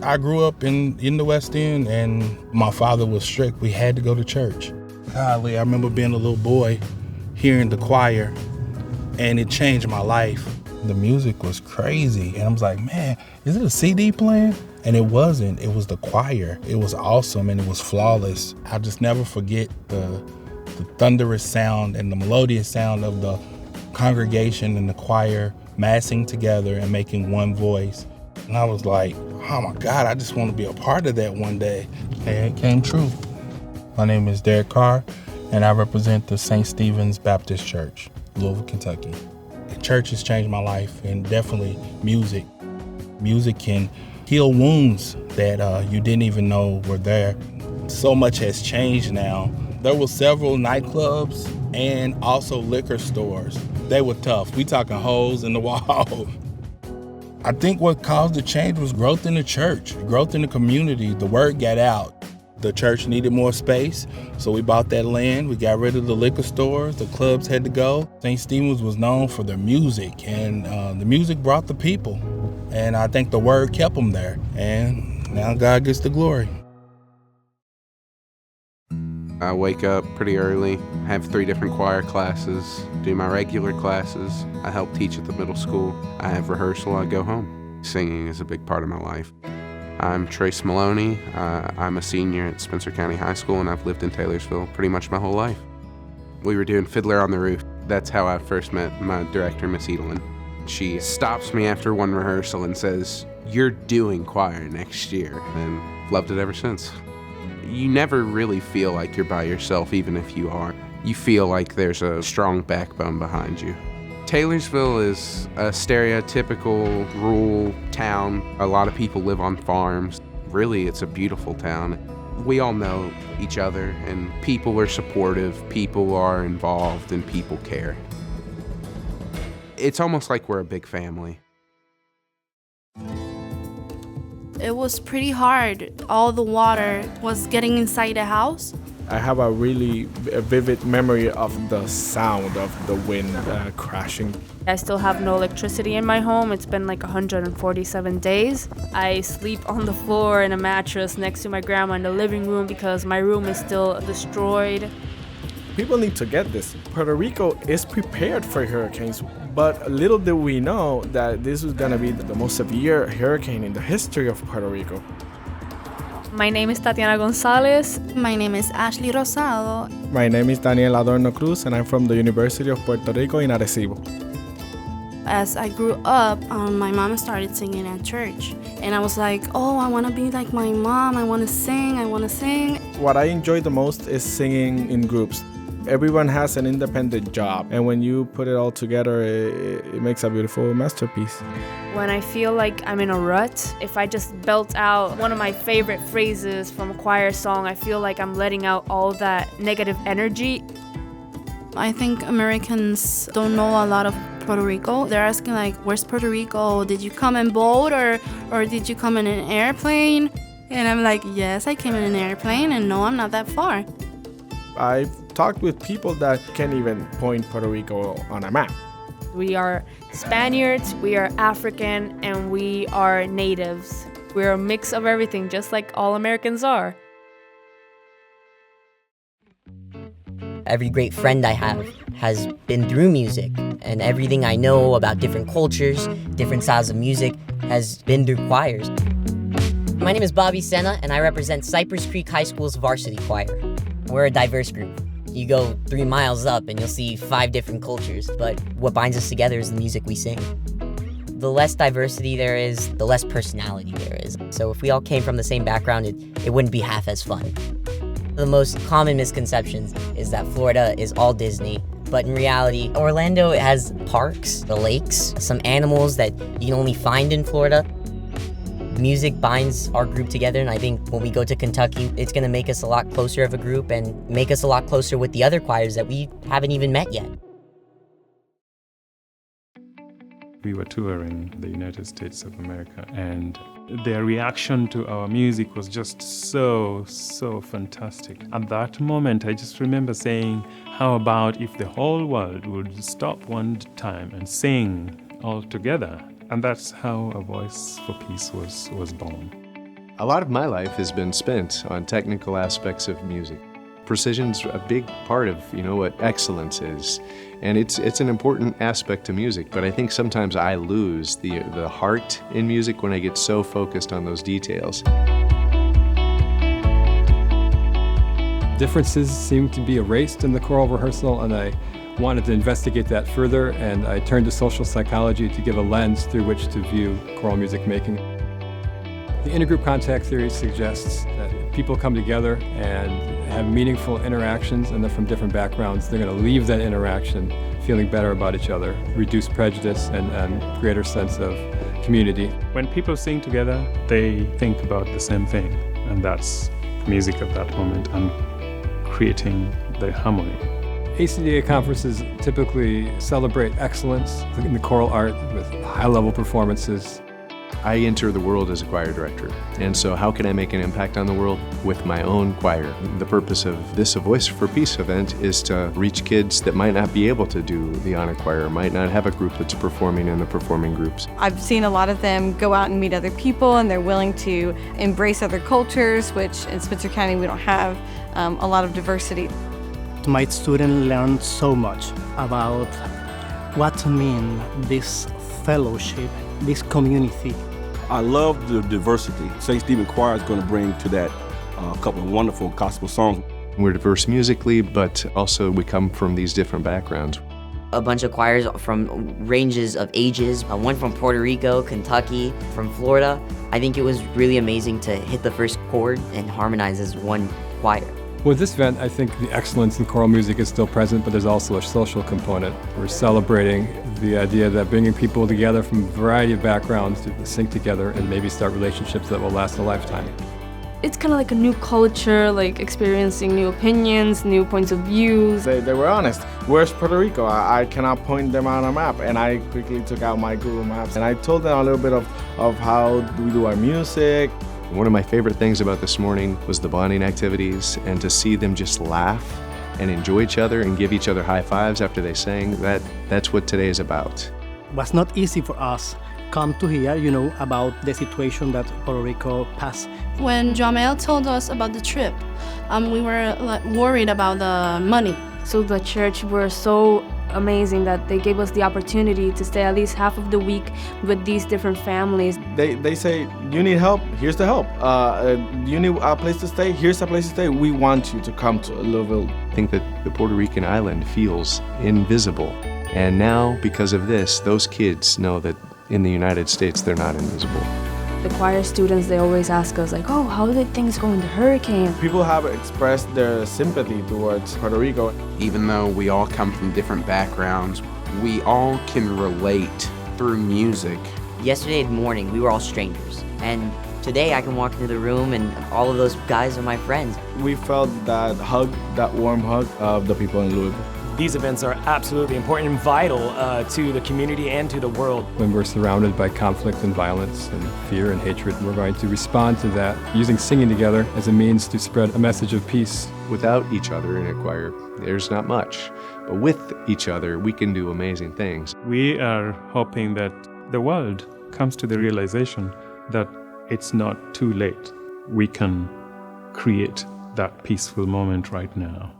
I grew up in the West End, and my father was strict. We had to go to church. Golly, I remember being a little boy, hearing the choir, and it changed my life. The music was crazy, and I was like, man, is it a CD playing? And it wasn't. It was the choir. It was awesome, and it was flawless. I'll just never forget the thunderous sound and the melodious sound of the congregation and the choir massing together and making one voice. And I was like, oh my God, I just want to be a part of that one day. And it came true. My name is Derek Carr, and I represent the St. Stephen's Baptist Church, Louisville, Kentucky. The church has changed my life, and definitely music. Music can heal wounds that you didn't even know were there. So much has changed now. There were several nightclubs and also liquor stores. They were tough. We talking holes in the wall. I think what caused the change was growth in the church, growth in the community. The word got out. The church needed more space, so we bought that land. We got rid of the liquor stores. The clubs had to go. St. Stephen's was known for their music, and the music brought the people. And I think the word kept them there. And now God gets the glory. I wake up pretty early, have 3 different choir classes, do my regular classes. I help teach at the middle school. I have rehearsal, I go home. Singing is a big part of my life. I'm Trace Maloney. I'm a senior at Spencer County High School, and I've lived in Taylorsville pretty much my whole life. We were doing Fiddler on the Roof. That's how I first met my director, Miss Edelin. She stops me after one rehearsal and says, "You're doing choir next year," and loved it ever since. You never really feel like you're by yourself, even if you are. You feel like there's a strong backbone behind you. Taylorsville is a stereotypical rural town. A lot of people live on farms. Really, it's a beautiful town. We all know each other, and people are supportive, people are involved, and people care. It's almost like we're a big family. It was pretty hard. All the water was getting inside the house. I have a really vivid memory of the sound of the wind crashing. I still have no electricity in my home. It's been like 147 days. I sleep on the floor in a mattress next to my grandma in the living room because my room is still destroyed. People need to get this. Puerto Rico is prepared for hurricanes, but little did we know that this was gonna be the most severe hurricane in the history of Puerto Rico. My name is Tatiana Gonzalez. My name is Ashley Rosado. My name is Daniel Adorno Cruz, and I'm from the University of Puerto Rico in Arecibo. As I grew up, my mom started singing at church. And I was like, oh, I want to be like my mom. I want to sing. What I enjoy the most is singing in groups. Everyone has an independent job, and when you put it all together, it makes a beautiful masterpiece. When I feel like I'm in a rut, if I just belt out one of my favorite phrases from a choir song, I feel like I'm letting out all that negative energy. I think Americans don't know a lot of Puerto Rico. They're asking like, where's Puerto Rico? Did you come in boat or did you come in an airplane? And I'm like, yes, I came in an airplane, and no, I'm not that far. I've talked with people that can't even point Puerto Rico on a map. We are Spaniards, we are African, and we are natives. We're a mix of everything, just like all Americans are. Every great friend I have has been through music, and everything I know about different cultures, different styles of music, has been through choirs. My name is Bobby Senna, and I represent Cypress Creek High School's varsity choir. We're a diverse group. You go 3 miles up and you'll see 5 different cultures, but what binds us together is the music we sing. The less diversity there is, the less personality there is. So if we all came from the same background, it wouldn't be half as fun. The most common misconception is that Florida is all Disney, but in reality, Orlando has parks, the lakes, some animals that you can only find in Florida. Music binds our group together, and I think when we go to Kentucky, it's going to make us a lot closer of a group and make us a lot closer with the other choirs that we haven't even met yet. We were touring the United States of America, and their reaction to our music was just so fantastic. At that moment, I just remember saying, how about if the whole world would stop one time and sing all together? And that's how A Voice for Peace was born. A lot of my life has been spent on technical aspects of music. Precision's a big part of, what excellence is. And it's an important aspect to music, but I think sometimes I lose the heart in music when I get so focused on those details. Differences seem to be erased in the choral rehearsal, and I wanted to investigate that further, and I turned to social psychology to give a lens through which to view choral music making. The intergroup contact theory suggests that people come together and have meaningful interactions, and they're from different backgrounds. They're going to leave that interaction feeling better about each other, reduce prejudice, and greater sense of community. When people sing together, they think about the same thing, and that's music at that moment and creating the harmony. ACDA conferences typically celebrate excellence in the choral art with high-level performances. I enter the world as a choir director, and so how can I make an impact on the world? With my own choir. The purpose of this A Voice for Peace event is to reach kids that might not be able to do the honor choir, might not have a group that's performing in the performing groups. I've seen a lot of them go out and meet other people, and they're willing to embrace other cultures, which in Spencer County we don't have a lot of diversity. My students learned so much about what to mean this fellowship, this community. I love the diversity. St. Stephen Choir is going to bring to that a couple of wonderful gospel songs. We're diverse musically, but also we come from these different backgrounds. A bunch of choirs from ranges of ages, one from Puerto Rico, Kentucky, from Florida. I think it was really amazing to hit the first chord and harmonize as one choir. With this event, I think the excellence in choral music is still present, but there's also a social component. We're celebrating the idea that bringing people together from a variety of backgrounds to sing together and maybe start relationships that will last a lifetime. It's kind of like a new culture, like experiencing new opinions, new points of views. They were honest. Where's Puerto Rico? I cannot point them out on a map. And I quickly took out my Google Maps and I told them a little bit of how we do our music. One of my favorite things about this morning was the bonding activities, and to see them just laugh and enjoy each other and give each other high fives after they sang. That's what today is about. It was not easy for us come to hear, about the situation that Puerto Rico passed. When Jamel told us about the trip, we were worried about the money. So the church were so amazing that they gave us the opportunity to stay at least half of the week with these different families. They say, you need help, here's the help. You need a place to stay, here's a place to stay. We want you to come to Louisville. I think that the Puerto Rican island feels invisible. And now, because of this, those kids know that in the United States, they're not invisible. The choir students, they always ask us, like, oh, how did things go in the hurricane? People have expressed their sympathy towards Puerto Rico. Even though we all come from different backgrounds, we all can relate through music. Yesterday morning, we were all strangers. And today I can walk into the room and all of those guys are my friends. We felt that hug, that warm hug of the people in Louisville. These events are absolutely important and vital to the community and to the world. When we're surrounded by conflict and violence and fear and hatred, we're going to respond to that using singing together as a means to spread a message of peace. Without each other in a choir, there's not much. But with each other, we can do amazing things. We are hoping that the world comes to the realization that it's not too late. We can create that peaceful moment right now.